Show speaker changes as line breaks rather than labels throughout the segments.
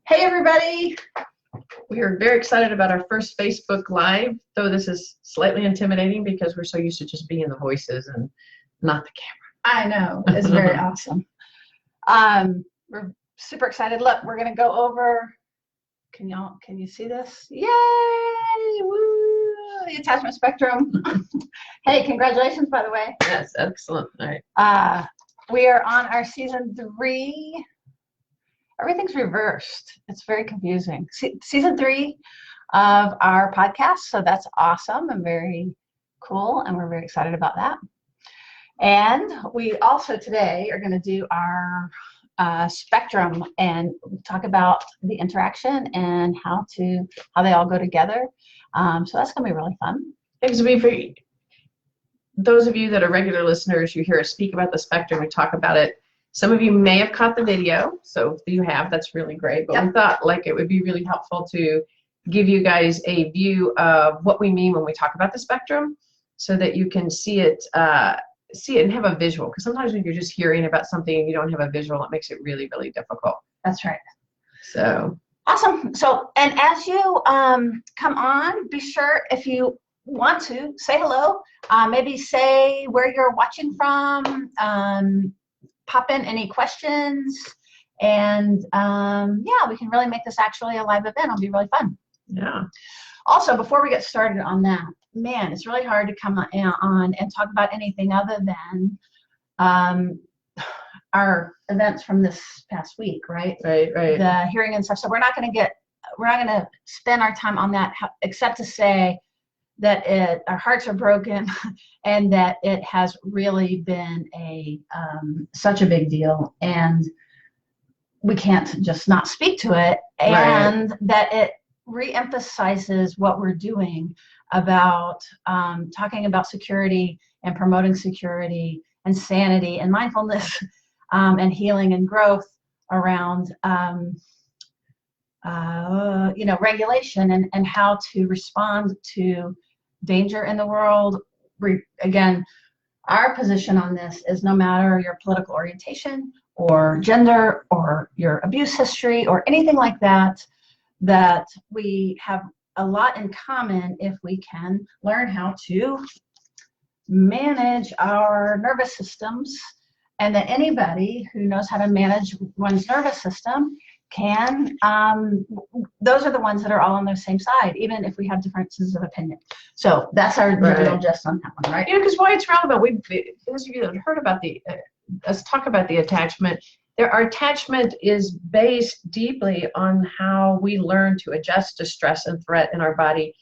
Hey everybody! We are very excited about our first Facebook Live, though this is slightly intimidating because we're so used to just being the voices and not the camera.
I know, it's very awesome. We're super excited. Look, we're gonna go over, can you see this? Yay! Woo! The attachment spectrum. Hey, congratulations, by the way.
Yes, excellent. All right.
We are on our season 3. Everything's reversed. It's very confusing. Season 3 of our podcast. So that's awesome and very cool. And we're very excited about that. And we also today are going to do our spectrum and talk about the interaction and how they all go together. So that's going to be really fun.
Because for those of you that are regular listeners, you hear us speak about the spectrum. We talk about it. Some of you may have caught the video, so if you have, that's really great. But we thought it would be really helpful to give you guys a view of what we mean when we talk about the spectrum, so that you can see it and have a visual. Because sometimes when you're just hearing about something and you don't have a visual, it makes it really, really difficult.
That's right.
So
awesome. So, and as you come on, be sure if you want to say hello. Maybe say where you're watching from. Pop in any questions, and yeah, we can really make this actually a live event. It'll be really fun.
Yeah.
Also, before we get started on that, man, it's really hard to come on and talk about anything other than our events from this past week, right?
Right.
The hearing and stuff. So we're not going to spend our time on that, except to say that our hearts are broken and that it has really been such a big deal, and we can't just not speak to it, and that it reemphasizes what we're doing about talking about security and promoting security and sanity and mindfulness and healing and growth around regulation and how to respond to danger in the world. Again, our position on this is no matter your political orientation or gender or your abuse history or anything like that, that we have a lot in common if we can learn how to manage our nervous systems, and that anybody who knows how to manage one's nervous system can, those are the ones that are all on the same side, even if we have differences of opinion. So that's our little gist on that one, right?
Yeah, because why it's relevant, those of you that have heard about let's talk about the attachment. Our attachment is based deeply on how we learn to adjust to stress and threat in our body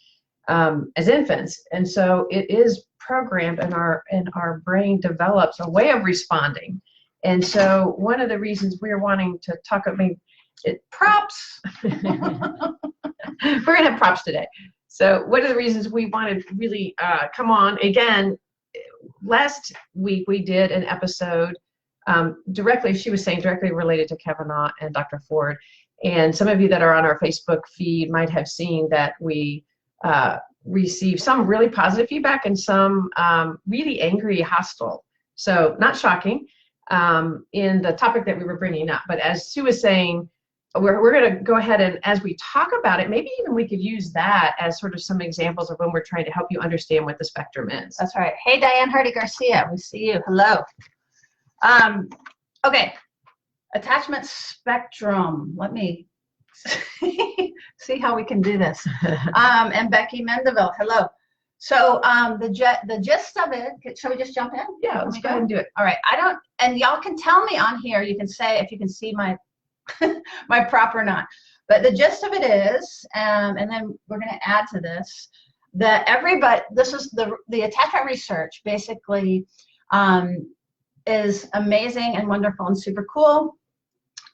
as infants. And so it is programmed, and our brain develops a way of responding. And so one of the reasons we're wanting to talk about props. We're gonna have props today. So one of the reasons we wanted to really come on again, last week we did an episode she was saying directly related to Kavanaugh and Dr. Ford, and some of you that are on our Facebook feed might have seen that we received some really positive feedback and some really angry, hostile. So not shocking in the topic that we were bringing up, but as Sue was saying, we're going to go ahead and, as we talk about it, maybe even we could use that as sort of some examples of when we're trying to help you understand what the spectrum is.
That's right. Hey, Diane Hardy-Garcia, we see you. Hello. Okay, attachment spectrum. Let me see how we can do this. And Becky Mendeville, hello. So the gist of it, shall we just jump in?
Yeah, let's go ahead and do it.
All right, and y'all can tell me on here, you can say if you can see my my prop or not. But the gist of it is, and then we're going to add to this, that this is the attachment research basically is amazing and wonderful and super cool.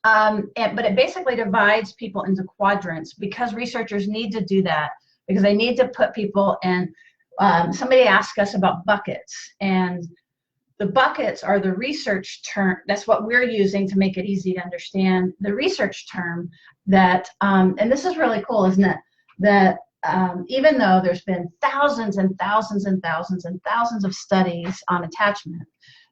But it basically divides people into quadrants, because researchers need to do that, because they need to put people in. Somebody asked us about buckets, and the buckets are the research term. That's what we're using to make it easy to understand. The research term that, and this is really cool, isn't it? That even though there's been thousands and thousands and thousands and thousands of studies on attachment,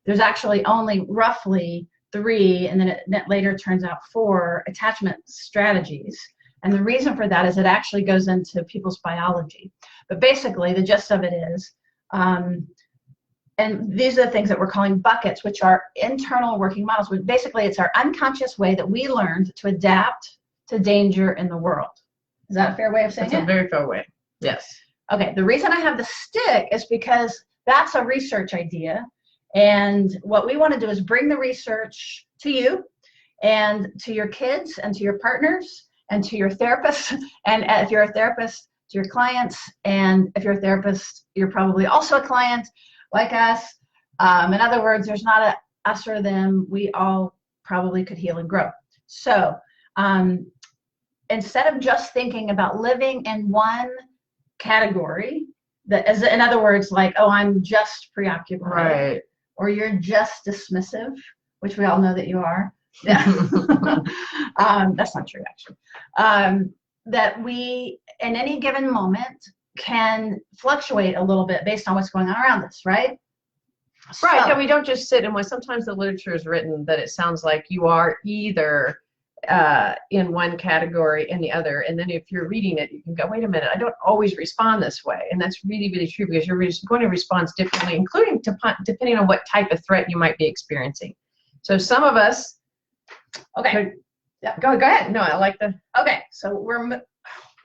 there's actually only roughly 3, and then it later turns out 4 attachment strategies. And the reason for that is it actually goes into people's biology. But basically, the gist of it is, and these are the things that we're calling buckets, which are internal working models. Basically, it's our unconscious way that we learned to adapt to danger in the world. Is that a fair way of saying it?
That's a very fair way. Yes.
Okay, the reason I have the stick is because that's a research idea. And what we want to do is bring the research to you and to your kids and to your partners and to your therapists. And if you're a therapist, to your clients. And if you're a therapist, you're probably also a client like us. In other words, there's not a us or them. We all probably could heal and grow. So instead of just thinking about living in one category, that is, in other words, like, oh, I'm just preoccupied,
right,
or you're just dismissive, which we all know that you are. Yeah. That's not true, actually. That we, in any given moment, can fluctuate a little bit based on what's going on around us, right?
Right,
So,
and we don't just sit and sometimes the literature is written that it sounds like you are either in one category and the other, and then if you're reading it, you can go, wait a minute, I don't always respond this way, and that's really, really true, because you're going to respond differently, including depending on what type of threat you might be experiencing. So some of us,
okay,
yeah, go ahead. No, I like the.
Okay, so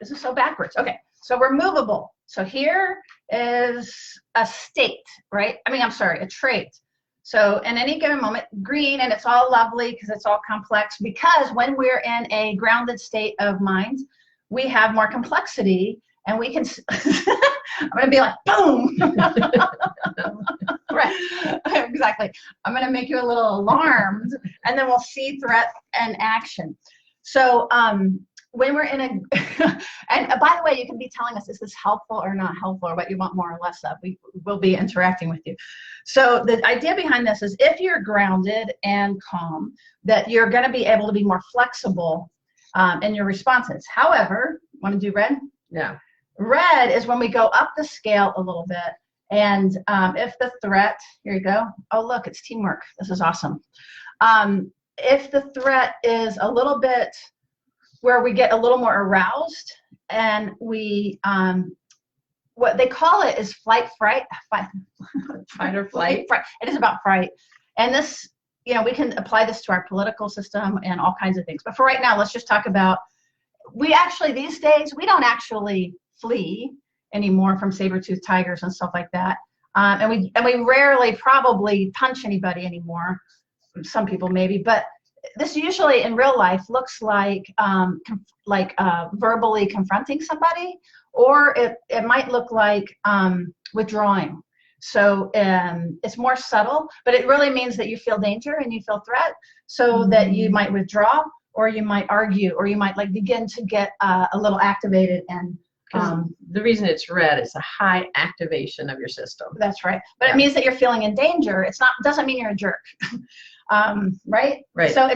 this is so backwards. Okay, so we're movable. So here is a state, right? I mean, I'm sorry, a trait. So in any given moment, green, and it's all lovely because it's all complex, because when we're in a grounded state of mind, we have more complexity, and we can, I'm going to be like, boom. Right, exactly. I'm going to make you a little alarmed, and then we'll see threat and action. So when we're in a, and by the way, you can be telling us, is this helpful or not helpful, or what you want more or less of. We will be interacting with you. So the idea behind this is, if you're grounded and calm, that you're going to be able to be more flexible in your responses. However, want to do red?
Yeah.
Red is when we go up the scale a little bit. And if the threat, here you go. Oh, look, it's teamwork. This is awesome. If the threat is a little bit where we get a little more aroused, and we, what they call it is fight or flight. It is about fright. And this, you know, we can apply this to our political system and all kinds of things. But for right now, let's just talk about, we actually, these days, we don't actually flee anymore from saber-toothed tigers and stuff like that. And we rarely probably punch anybody anymore. Some people maybe, but this usually in real life looks like verbally confronting somebody, or it might look like withdrawing. So it's more subtle, but it really means that you feel danger and you feel threat, so that you might withdraw, or you might argue, or you might like begin to get a little activated. And
the reason it's red, it's a high activation of your system.
That's right. But it means that you're feeling in danger. Doesn't mean you're a jerk. Right?
Right.
So it's